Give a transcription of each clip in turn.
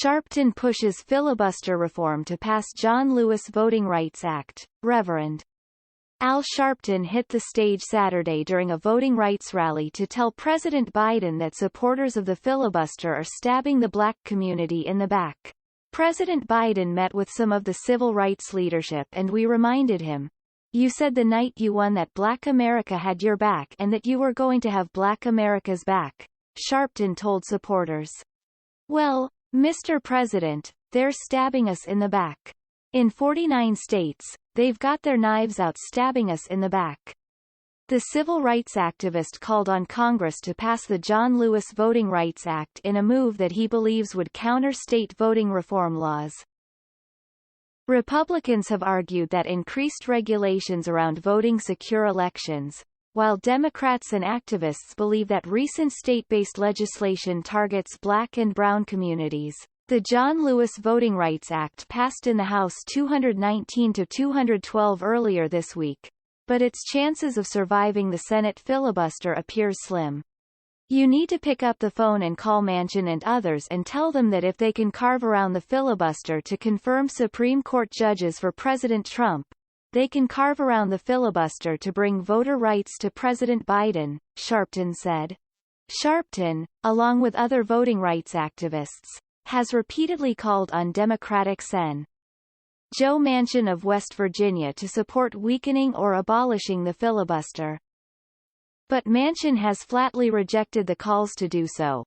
Sharpton pushes filibuster reform to pass John Lewis Voting Rights Act. Reverend Al Sharpton hit the stage Saturday during a voting rights rally to tell President Biden that supporters of the filibuster are stabbing the black community in the back. President Biden met with some of the civil rights leadership and we reminded him, "You said the night you won that Black America had your back and that you were going to have Black America's back," Sharpton told supporters. "Well, Mr. President, they're stabbing us in the back. In 49 states, they've got their knives out stabbing us in the back." The civil rights activist called on Congress to pass the John Lewis Voting Rights Act in a move that he believes would counter state voting reform laws. Republicans have argued that increased regulations around voting secure elections, while Democrats and activists believe that recent state-based legislation targets black and brown communities. The John Lewis Voting Rights Act passed in the House 219 to 212 earlier this week, but its chances of surviving the Senate filibuster appears slim. You need to pick up the phone and call Manchin and others and tell them that if they can carve around the filibuster to confirm Supreme Court judges for President Trump, they can carve around the filibuster to bring voter rights to President Biden, Sharpton said. Sharpton, along with other voting rights activists, has repeatedly called on Democratic Sen. Joe Manchin of West Virginia to support weakening or abolishing the filibuster. But Manchin has flatly rejected the calls to do so.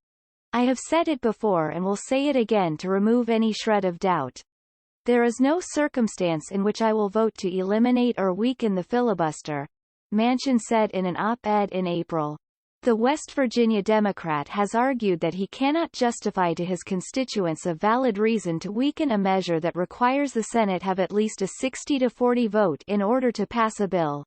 "I have said it before and will say it again to remove any shred of doubt. There is no circumstance in which I will vote to eliminate or weaken the filibuster," Manchin said in an op-ed in April. The West Virginia Democrat has argued that he cannot justify to his constituents a valid reason to weaken a measure that requires the Senate have at least a 60-40 vote in order to pass a bill.